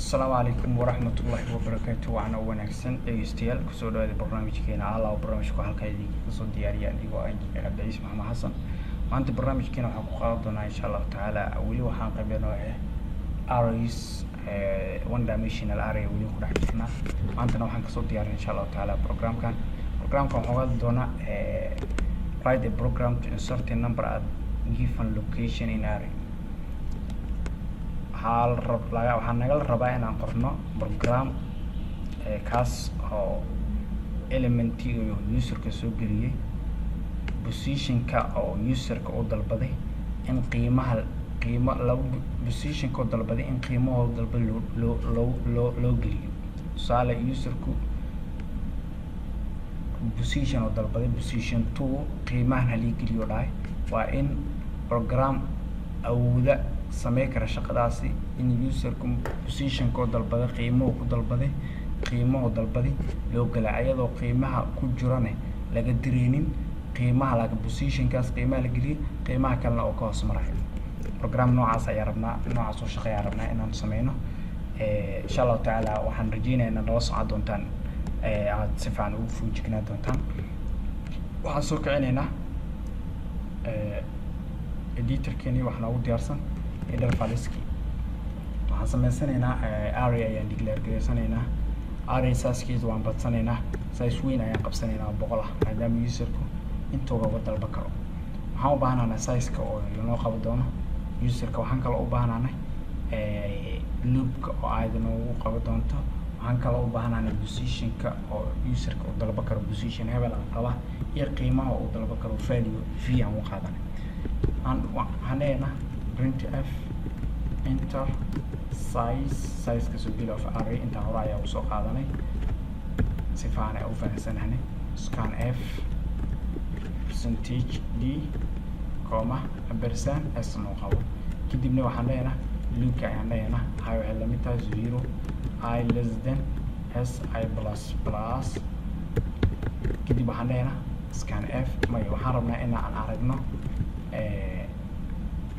السلام عليكم ورحمة الله وبركاته. وأنا ونحسن استيال كسر هذا البرنامج كنا على برنامج كهال كيدي كسر دياري اللي هو عبد العزيز محمد حسن. وأنت برنامج كنا حقوقنا إن شاء الله تعالى أولي وحنا قبلنا أريس one dimensional array ولي كنا حكينا. وأنت نوحنا كسر دياري إن شاء الله تعالى program كان حوالي دونا write a program to insert a number at given location in array. waxaan naga rabaa inaan qorno program kaas oo elementiga iyo userka soo geliyay positionka oo userka uu dalbaday in qiimo laba positionka oo dalbaday in qiimahooda dalbay loo geliyo. tusaale userku position oo dalbaday position 2 qiimahan halii geliyo dhahay waa in program awooda samee kara shaqadaasi in userku position ko dalbaday qiimo dalbaday loo gala ayadoo qiimaha ku jirane laga direenin qiimaha laga position kaas qiimaha la geliyo qiimaha kalena oo ka hoos marayo. program noocaas ayaa noocaas oo shaqeeya rabnaa inaan sameeyno insha Allah taala. waxaan rajeynayaa inaad nala socon doontaan aad si fiican ugu fuujignaa doontaan. waxaan soo kicinaynaa editorkeeni waxna ugu diyaarsan header fileski. waxaan sameysanaynaa array ayaan declare gareysanaynaa. array size-kiisa waan badsanaynaa. size weyn ayaan qabsanaynaa 100 ah maadaama userku intuu uga dalban karo. waxaan u baahanahay size-ka oo inoo qaban doono userka. waxaan kaloo u baahanahay loopka oo aydana ugu qaban doonto. waxaan kaloo u baahanahay positionka oo userka uu dalban karo position hebel aan qaba iyo qiimaha uu dalban karo value v aan u qaadanay. waxaan leenahay printf enter size kasoo geli of array inta hore ayaa usoo qaadanay si fiican ay u fahamsanahay. scan f percentage d comma ampersand s noo qabo. kadibna waxaan leenahay loopka ayaan leenahay waxay la mid tahay 0 I less than s I plus kadib waxaan leenahay scan f waxaan rabnaa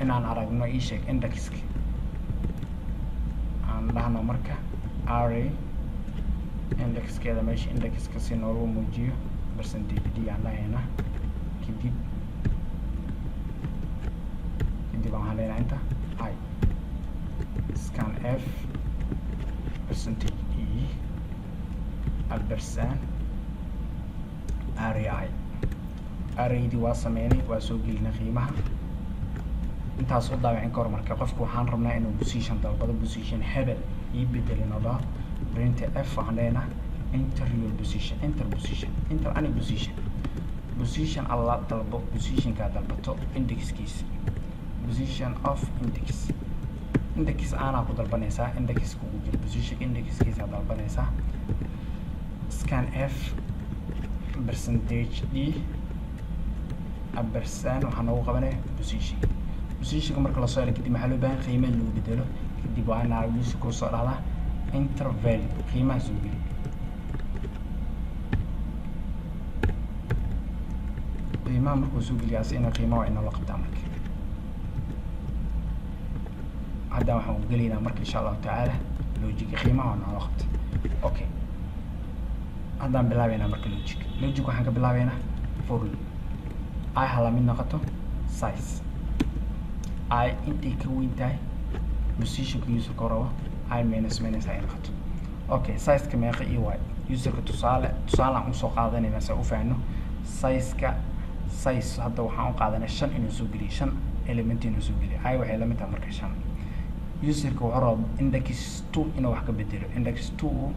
inaan aragno ii sheeg indexka aan dhahno marka array indexkeeda meesha indexka si noogu muujiyo percentage d aan dhahaynaa. kadib waxaan leenahay inta I scan f percentage e ampersand array I arraydii waa sameynay waa soo gelinay qiimaha intaas u daawacin karo. marka qofku waxaan rabnaa inuu position dalbado position hebel ii bedelino dhaa printf waxaan leenahay enter your position enter any position alla dalbo positionka dalbato indexkiisa position of index aanaa ku dalbanaysaa indexka ugu jiro position indexkiisa dalbanaysaa. scan f percentage d ampersand waxaan noogu qabanaya positionka marka la soo helo kadib maxaa loo baahan qiimaha loo bedelo. kadib waa inaa user ku soo dhahdaa enter value qiimaha soo geli. qiimaha markuu soo geliyaas ina qiimaha waa inoo la qabtaa. marka hadda waxaan u gelaynaa marka insha Allah taala logic qiimaha waa inoo qabta. okay haddaan bilaabeynaa marka logic waxaan ka bilaabeynaa for I hala mid noqoto size I intay ka weyn tahay positionka userka rabo I minus ay noqoto. okay size-ka meeqa ii waay userka tusaale aan usoo qaadanayna si u faahno size hadda waxaan u qaadanay 5 inuu soo geliyo 5 element inuu soo geliyo. I waxay la mid tahay marka 5 userka wuxuu rabo index 2 inuu wax ka bedelo. index 2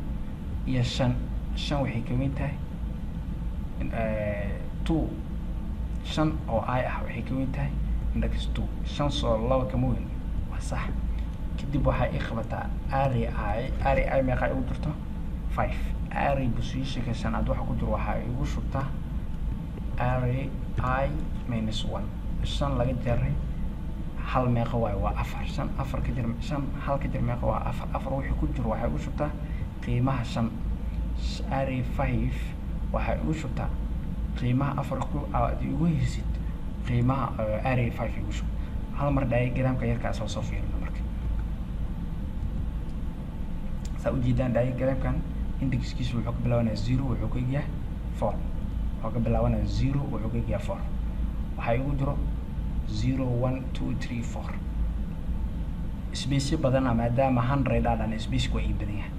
iyo 5 waxay ka weyn tahay 2 5 oo I ah waxay ka weyn tahay index 2 5 soo laba kama weyn waa sax. kadib waxay i qabataa array I meeqa ay u dirto 5 array positionka shanaad waxa ku jiro waxa ay ugu shubtaa array I minus 1 5 laga jaray hal meeqa waayo waa afar, shan afar ka jir shan hal ka jir meeqa waa afar, afar wixii ku jiro waxay ugu shubtaa qiimaha shan. array 5 waxay ugu shubtaa qiimaha afar ku aad ugu haysid qiimaha array 5 ugu shub. hal mar diagramka yarkaas soo fiirino marka. saa ujeedaan diagramkan indexkiisu wuxuu ka bilaabanayaa 0 wuxuu ku egyahay 4, wuxuu ka bilaabanayaa 0 wuxuu ku egyahay 4. waxay ugu jiro 0 1 2 3 4 space badan maadaama 100 aan space ku ay badan yahay.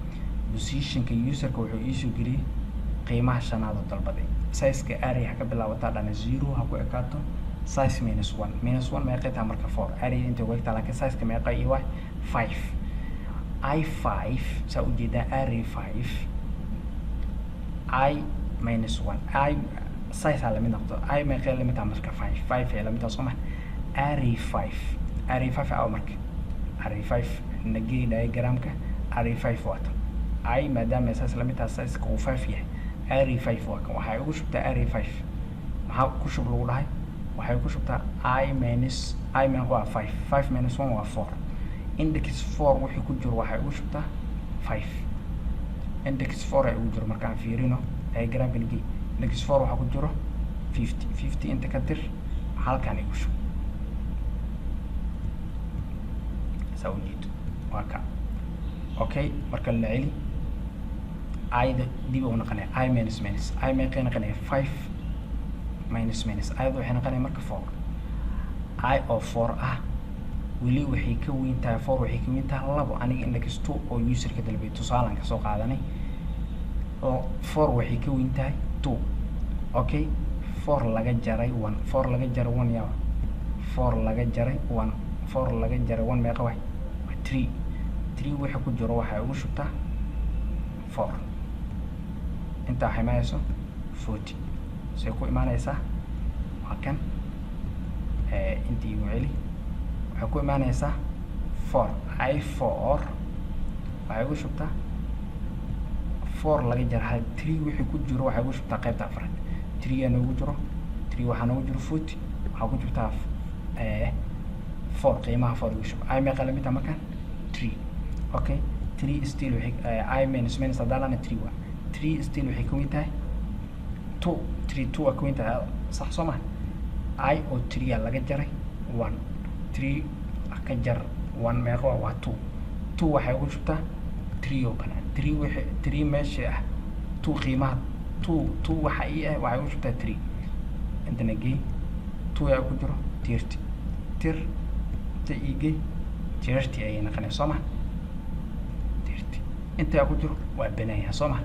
positionka userka wuxuu iisoo geliyay qiimaha shanaad oo dalbaday. size-ka array ka bilaabata dhan 0 ha ku ekaato size -1 -1 meeqa taa marka 4 array inta way taa laakiin size-ka meeqa iyo waa 5 i5 saa ujeedaa array 5 i -1 i size la mid noqdo i meeqa la mid taa marka 5 5 la mid taa soo ma array 5 aw marka array 5 nagii diagramka array 5 wato i maadaama size la mid taa size-ka uu 5 yahay array 5 waa kan waxay ugu shubtaa array 5 maxaa ku shub lagu dhahay waxay ku shubtaa i meeqa waa 5 5 -1 waa 4 index 4 wixii ku jiro waxay ugu shubtaa 5 index 4 ay ugu jiro markaan fiirino diagramka nagii index 4 waxa ku jiro 50 inta ka dir halkan igu shub. saa ujeedo waa ka okay marka la celi ayda dib u noqonay I minus I meeqa noqonay 5 minus ayda waxay noqonay marka 4 I oo 4 ah weli waxay ka weyn tahay 4 waxay ka weyn tahay labo aniga index 2 oo userka dalbay tusaalan ka soo qaadanay oo 4 waxay ka weyn tahay 2 okay 4 laga jaray 1 4 laga jaray 1 yaa 4 laga jaray 1 4 laga jaray 1 meeqa way 3 waxa ku jiro waxa ugu shubtaa 4 inta waxay imaanayso 40 say ku imaanaysaa waa kan intii igu celi waxay ku imaanaysaa 4 i4 waxay ugu shubtaa 4 laga jaray 3 wixii ku jiro waxay ugu shubtaa qaybta afraad 3 yaa noogu jiro 3 waxaa noogu jiro 40 waxaa ku jirtaa 4 qiimaha 4 ugu shub i meeqa la mid ah markaan 3 okay 3 still waxay i minus hadalana 3 waa 3 still waxay ka weyn tahay 2 2 waa ka weyn tahay sax soo ma i oo 3 yaa laga jaray 1 3 ka jar 1 meeqa waa 2 waxay ugu shubtaa 3 oo kale 3 wixii 3 meesha ah 2 qiimaha 2 waxa ay waxay ugu shubtaa 3 inta nagey 2 yaa ku jiro 30 ta ige 30 ay noqonay soo ma 30 inta ku jiro waa banaaya soo ma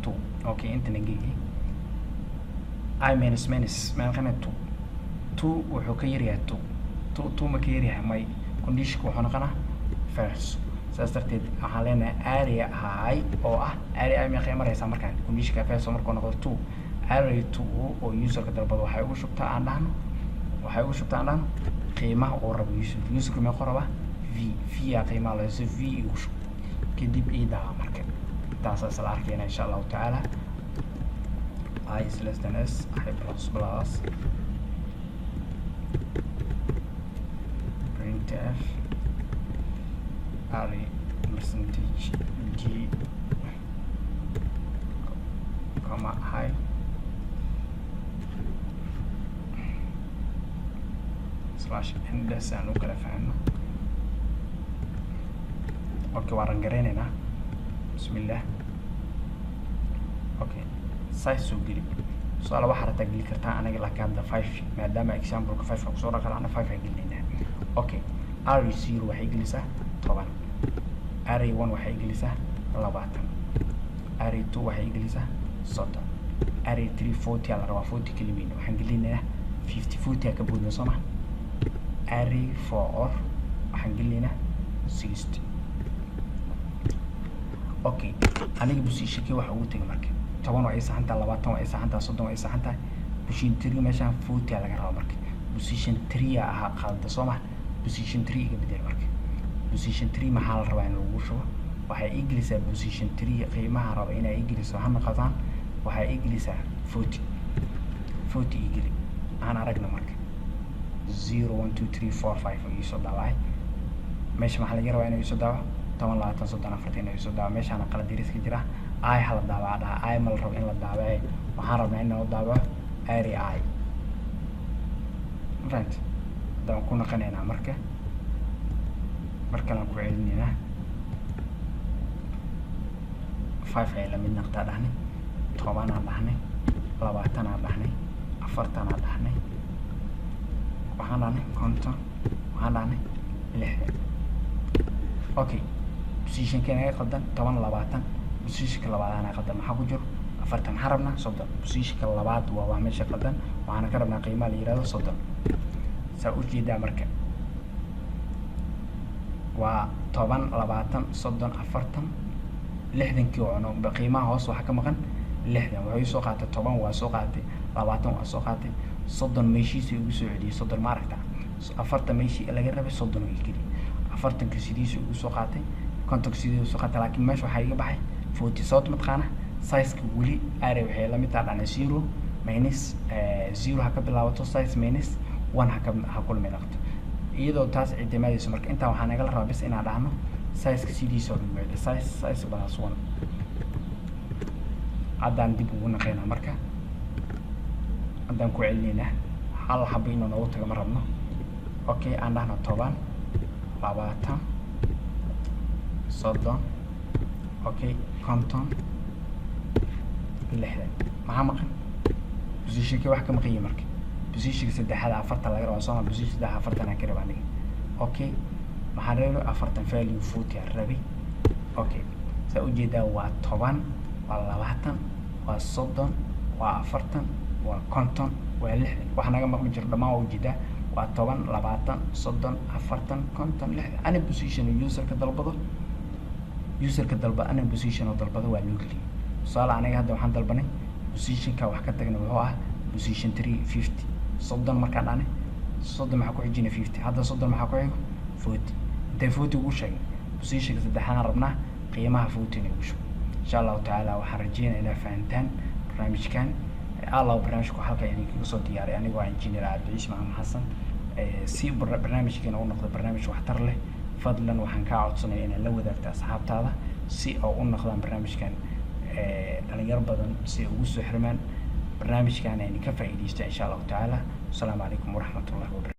2 okay inta nagey I minus ma qana 2 wuxuu ka yaryahay 2 ma ka yaryahay may condition wuxuu noqonaa false saas darteed waxaan leenahay area high oo ah area ma qiimaraysa markaan condition ka false markuu noqdo 2 area 2 oo userka dalbado waxay ugu shubtaa aan dhahno qiimaha oo rabo userka ma qoraba v ya qiimaha la v ugu shub kadib ida marka taas asal arkayna insha Allah taala I is less than s I plus printf array percentage g comma I slash index aan u kala fahanno okay waan rangareynayna bismillah okay size soo geli su'aalo waxa rabtaa geli kartaa aniga la kaada 5 maadaama example ka 5 ku soo dhaqaana 5 ay gelinayna okay array 0 waxay gelisaa 10 array 1 waxay gelisaa 20 array 2 waxay gelisaa 30 array 3 40 la rabaa 40 kaliya waxaan gelinayaa 50 ka boodna soo ma array 4 waxaan gelinaynaa 60 okay aniga position-kii waxa ugu tagay marka 10 waa saxanta 20 waa saxanta 30 waa saxanta position 3 meeshaan 40 laga rabo marka position 3 aha qalda soo ma position 3 ga bedel marka position 3 maxaa la rabaa in lagu shubo waxay ingiliisa position 3 qiimaha raba inay ingiliisa hana qadaan waxay ingiliisa 40 ingili aan aragna marka 0 1 2 3 4 5 oo iisoo daawacay meesha maxaa laga rabaa inuu iisoo daawaco 10 20 30 40 inuu iisoo daawaco meeshaana qalad yaris ka jira I hala daawaca dhaha I ma la rabo in la daawace waxaan rabnaa in la daawaco area I right hadaan ku naqanaynaa marka markaan ku celinaynaa 5 ay la mid noqdaa dhahnay 10 aan dhahnay 20 aan dhahnay 40 aan dhahnay waxaan dhahnay 50 waxaan dhahnay 60 okay position keena qaldan 10 20 position ka labaad ana qaldan maxaa ku jiro 40 maxaan rabnaa 30 position ka labaad waa meesha qaldan waxaan ka rabnaa qiimaha la yiraahdo 30 saa u jeedaa marka waa 10 20 30 40 60 oo cunno qiimaha hoos waxa ka maqan 60 waxay soo qaatay 10 waa soo qaatay 20 waa soo qaatay 30 meeshiisa ugu soo celiyay 30 ma aragtaa 40 meeshii laga rabay 30 oo keli 40 ka sidiisa ugu soo qaatay 50 ka sidiisa soo qaatay laakiin meesha waxa iga baxay 40 sawt matqaana size ka wali area waxay la mid tahay 0 minus 0 ha ka bilaabato size minus 1 ha kulmi noqoto iyadoo taas ciidamadiisa marka inta waxaan naga rabaa bis inaan dhahno size ka sidiisa oo dhigay size plus 1 haddaan dib ugu naqaynaa marka haddaan ku celinaynaa hal xabo inuu noogu tago ma rabno okay aan dhahno 10 20 30 okay 50 60 maxaa maqan positionkii wax ka maqan marka position saddexaad 40 laga rabo soo ma position 40 aan ka rabaa aniga okay maxaa reebo 40 value 40 aan rabi okay saa u jeedaa waa 10 waa 20 waa 30 waa 40 waa 50 waa 60 wax naga maqan jiro dhamaan u jeedaa waa 10 20 30 40 50 60 ana position userka dalbado ana position oo dalbado waa loo geliyay su'aal aniga hadda waxaan dalbanay positionka wax ka tagna wuxuu ah position 350 30 markaan dhaanay 30 maxaa ku xijina 50 hadda 30 maxaa ku xigo 40 intee 40 ugu sheegay positionka saddexaan rabnaa qiimaha 40 inuu gasho insha Allah taala waxaan rajeynayaa inaad fahantaan barnaamijkan barnaamijku halka idinkaga soo diyaariyay aniga waa engineer Abdiish Maxamed Xasan si barnaamijkeena uu noqdo barnaamij waxtar leh fadlan waxaan kaa codsanayaa inaad la wadaagto asxaabtaada si oo u noqdaan barnaamijkan dhalinyaro badan si ay ugu soo xirmaan barnaamijkan ay ka faa'iideystaan insha Allah taala. Assalaamu calaykum waraxmatullaahi wabarakaatuh.